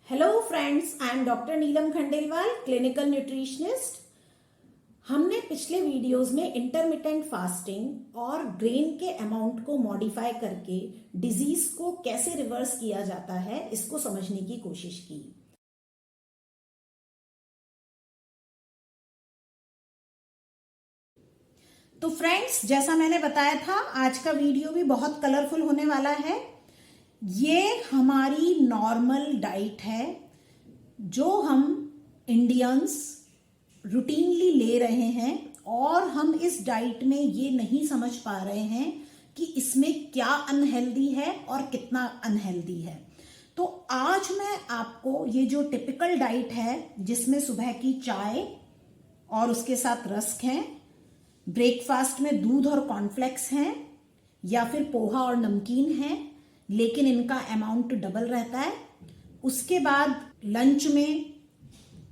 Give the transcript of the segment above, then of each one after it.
Hello friends, I am doctor Neelam Khandelwal, clinical nutritionist. हमने पिछले videos में इंटरमिटेंट फास्टिंग और ग्रेन के अमाउंट को मॉडिफाई करके डिजीज को कैसे रिवर्स किया जाता है इसको समझने की कोशिश की। तो फ्रेंड्स, जैसा मैंने बताया था, आज का वीडियो भी बहुत कलरफुल होने वाला है। ये हमारी नॉर्मल डाइट है जो हम इंडियंस रूटीनली ले रहे हैं, और हम इस डाइट में ये नहीं समझ पा रहे हैं कि इसमें क्या अनहेल्दी है और कितना अनहेल्दी है। तो आज मैं आपको ये जो टिपिकल डाइट है, जिसमें सुबह की चाय और उसके साथ रस्क हैं, ब्रेकफास्ट में दूध और कॉर्नफ्लेक्स हैं, या फिर पोहा और नमकीन है लेकिन इनका अमाउंट डबल रहता है। उसके बाद लंच में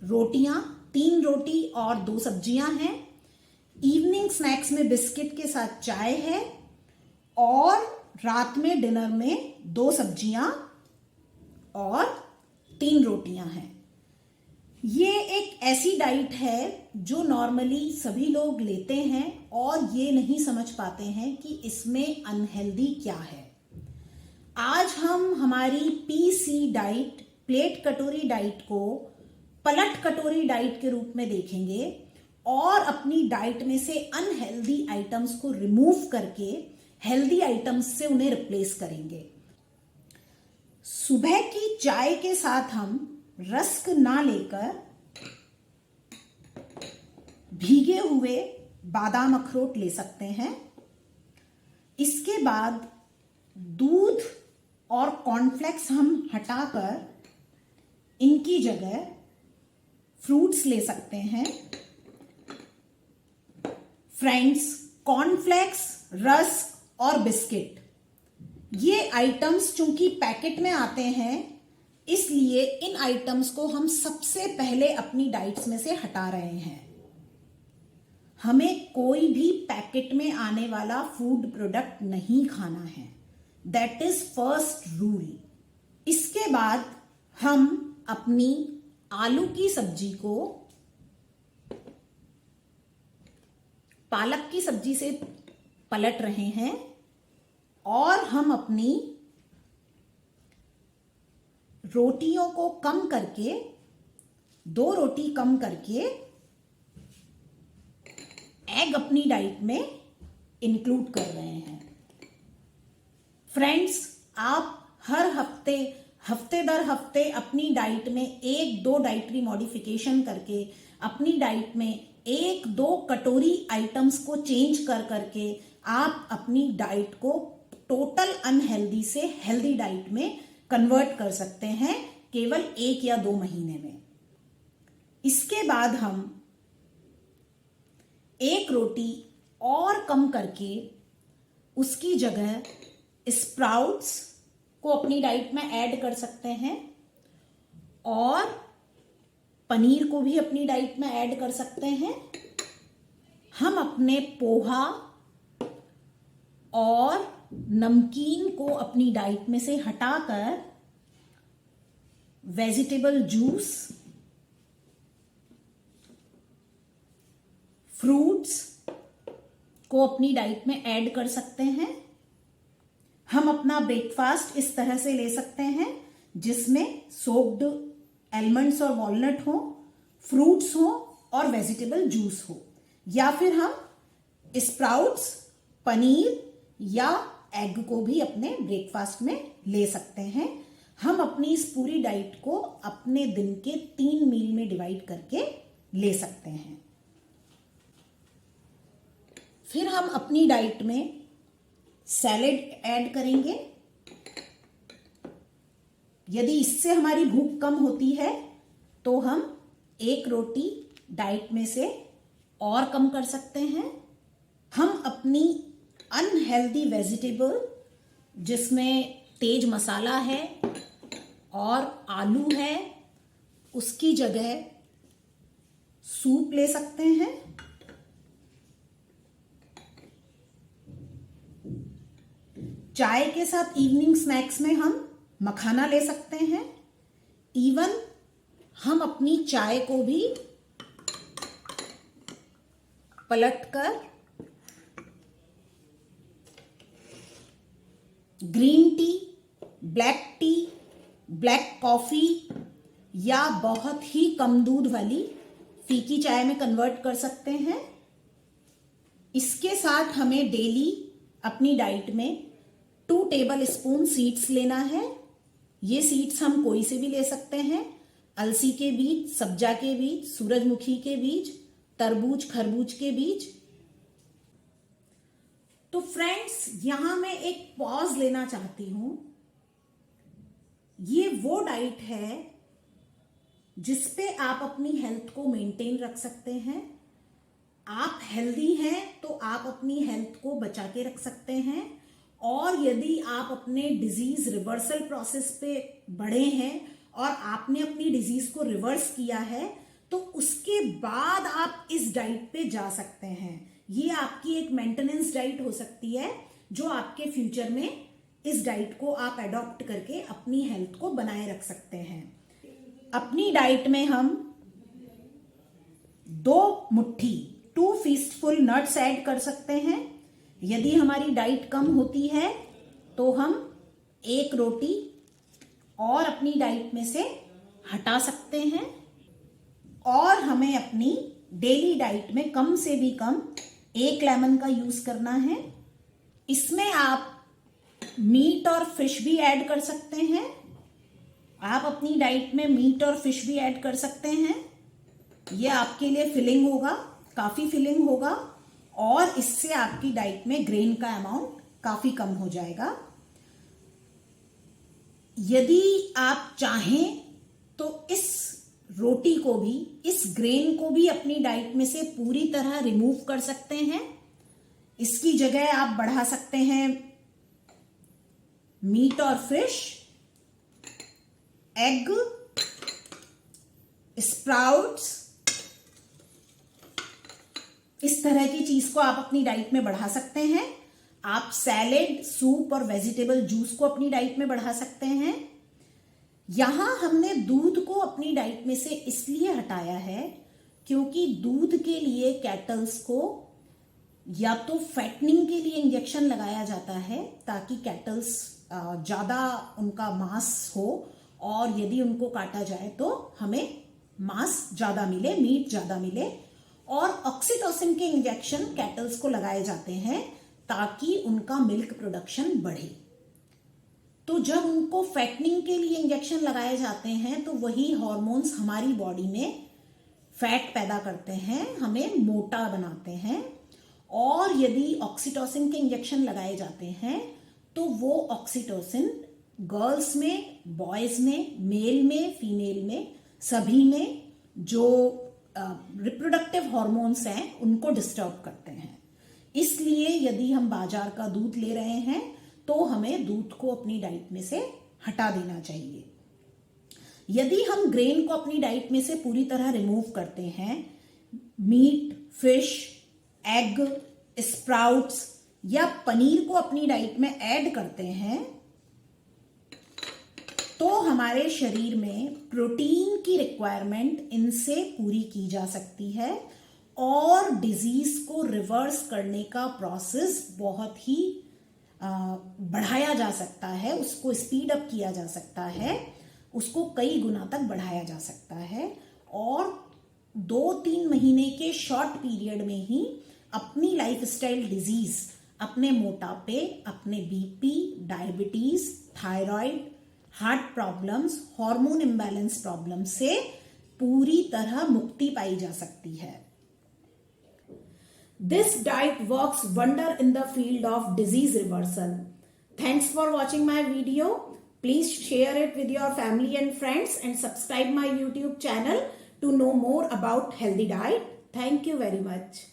रोटियां, 3 रोटी और 2 सब्जियां हैं। इवनिंग स्नैक्स में बिस्किट के साथ चाय है, और रात में डिनर में 2 सब्जियां और 3 रोटियां हैं। ये एक ऐसी डाइट है जो नॉर्मली सभी लोग लेते हैं और ये नहीं समझ पाते हैं कि इसमें अनहेल्दी क्या है। आज हम हमारी पीसी डाइट, प्लेट कटोरी डाइट को पलट कटोरी डाइट के रूप में देखेंगे और अपनी डाइट में से अनहेल्दी आइटम्स को रिमूव करके हेल्दी आइटम्स से उन्हें रिप्लेस करेंगे। सुबह की चाय के साथ हम रस्क ना लेकर भीगे हुए बादाम अखरोट ले सकते हैं। इसके बाद दूध और कॉर्नफ्लेक्स हम हटाकर इनकी जगह फ्रूट्स ले सकते हैं। फ्रेंड्स, कॉर्नफ्लेक्स, रस्क और बिस्किट, ये आइटम्स चूंकि पैकेट में आते हैं, इसलिए इन आइटम्स को हम सबसे पहले अपनी डाइट्स में से हटा रहे हैं। हमें कोई भी पैकेट में आने वाला फूड प्रोडक्ट नहीं खाना है। That is first rule. इसके बाद हम अपनी आलू की सब्जी को पालक की सब्जी से पलट रहे हैं, और हम अपनी रोटियों को कम करके, 2 रोटी कम करके एग अपनी डाइट में इंक्लूड कर रहे हैं। फ्रेंड्स, आप हर हफ्ते दर हफ्ते अपनी डाइट में 1-2 डाइटरी मॉडिफिकेशन करके अपनी डाइट में 1-2 कटोरी आइटम्स को चेंज करके आप अपनी डाइट को टोटल अनहेल्दी से हेल्दी डाइट में कन्वर्ट कर सकते हैं, केवल 1 या 2 महीने में। इसके बाद हम 1 रोटी और कम करके उसकी जगह स्प्राउट्स को अपनी डाइट में ऐड कर सकते हैं, और पनीर को भी अपनी डाइट में ऐड कर सकते हैं। हम अपने पोहा और नमकीन को अपनी डाइट में से हटाकर वेजिटेबल जूस, फ्रूट्स को अपनी डाइट में ऐड कर सकते हैं। हम अपना ब्रेकफास्ट इस तरह से ले सकते हैं जिसमें सोक्ड एलमंड्स और वॉलनट हो, फ्रूट्स हो और वेजिटेबल जूस हो, या फिर हम स्प्राउट्स, पनीर या एग को भी अपने ब्रेकफास्ट में ले सकते हैं। हम अपनी इस पूरी डाइट को अपने दिन के 3 मील में डिवाइड करके ले सकते हैं। फिर हम अपनी डाइट में सैलेड ऐड करेंगे। यदि इससे हमारी भूख कम होती है तो हम 1 रोटी डाइट में से और कम कर सकते हैं। हम अपनी अनहेल्दी वेजिटेबल, जिसमें तेज मसाला है और आलू है, उसकी जगह सूप ले सकते हैं। चाय के साथ इवनिंग स्नैक्स में हम मखाना ले सकते हैं। इवन हम अपनी चाय को भी पलटकर green tea, black T, black coffee या बहुत ही कम दूध वाली फीकी चाय में कन्वर्ट कर सकते हैं। इसके साथ हमें डेली अपनी डाइट में 2 टेबल स्पून सीड्स लेना है। ये सीड्स हम कोई से भी ले सकते हैं, अलसी के बीज, सब्जा के बीज, सूरजमुखी के बीज, तरबूज खरबूज के बीज। तो फ्रेंड्स, यहां मैं एक पॉज लेना चाहती हूं। ये वो डाइट है जिसपे आप अपनी हेल्थ को मेंटेन रख सकते हैं। आप हेल्दी हैं तो आप अपनी हेल्थ को बचा के रख सकते हैं, और यदि आप अपने डिजीज रिवर्सल प्रोसेस पे बढ़े हैं और आपने अपनी डिजीज को रिवर्स किया है तो उसके बाद आप इस डाइट पे जा सकते हैं। ये आपकी एक मेंटेनेंस डाइट हो सकती है जो आपके फ्यूचर में इस डाइट को आप अडॉप्ट करके अपनी हेल्थ को बनाए रख सकते हैं। अपनी डाइट में हम 2 मुट्ठी 2 फीस्टफुल नट्स ऐड कर सकते हैं। यदि हमारी डाइट कम होती है तो हम 1 रोटी और अपनी डाइट में से हटा सकते हैं, और हमें अपनी डेली डाइट में कम से भी कम 1 लेमन का यूज करना है। इसमें आप मीट और फिश भी ऐड कर सकते हैं। आप अपनी डाइट में मीट और फिश भी ऐड कर सकते हैं। ये आपके लिए फिलिंग होगा, काफी फिलिंग होगा, और इससे आपकी डाइट में ग्रेन का अमाउंट काफी कम हो जाएगा। यदि आप चाहें तो इस रोटी को भी, इस ग्रेन को भी अपनी डाइट में से पूरी तरह रिमूव कर सकते हैं। इसकी जगह आप बढ़ा सकते हैं मीट और फिश, एग, स्प्राउट्स, इस तरह की चीज को आप अपनी डाइट में बढ़ा सकते हैं। आप सैलेड, सूप और वेजिटेबल जूस को अपनी डाइट में बढ़ा सकते हैं। यहां हमने दूध को अपनी डाइट में से इसलिए हटाया है क्योंकि दूध के लिए कैटल्स को या तो फैटनिंग के लिए इंजेक्शन लगाया जाता है ताकि कैटल्स ज्यादा उनका मांस हो, और यदि उनको काटा जाए तो हमें मांस ज्यादा मिले, मीट ज्यादा मिले। और ऑक्सीटोसिन के इंजेक्शन कैटल्स को लगाए जाते हैं ताकि उनका मिल्क प्रोडक्शन बढ़े। तो जब उनको फैटनिंग के लिए इंजेक्शन लगाए जाते हैं तो वही हार्मोन्स हमारी बॉडी में फैट पैदा करते हैं, हमें मोटा बनाते हैं। और यदि ऑक्सीटोसिन के इंजेक्शन लगाए जाते हैं तो वो ऑक्सीटोसिन गर्ल्स में, बॉयज में, मेल में, फीमेल में, सभी में जो रिप्रोडक्टिव हार्मोन्स हैं उनको डिस्टर्ब करते हैं। इसलिए यदि हम बाजार का दूध ले रहे हैं तो हमें दूध को अपनी डाइट में से हटा देना चाहिए। यदि हम ग्रेन को अपनी डाइट में से पूरी तरह रिमूव करते हैं, मीट, फिश, एग, स्प्राउट्स या पनीर को अपनी डाइट में ऐड करते हैं, तो हमारे शरीर में प्रोटीन की रिक्वायरमेंट इनसे पूरी की जा सकती है और डिजीज को रिवर्स करने का प्रोसेस बहुत ही बढ़ाया जा सकता है, उसको स्पीड अप किया जा सकता है, उसको कई गुना तक बढ़ाया जा सकता है, और 2-3 महीने के शॉर्ट पीरियड में ही अपनी लाइफस्टाइल डिजीज, अपने मोटापे, अपने BP, diabetes, thyroid, heart problems, hormone imbalance problem से पूरी तरह मुक्ति पाई जा सकती है। This diet works wonder in the field of disease reversal. Thanks for watching my video. Please share it with your family and friends and subscribe my YouTube channel to know more about healthy diet. Thank you very much.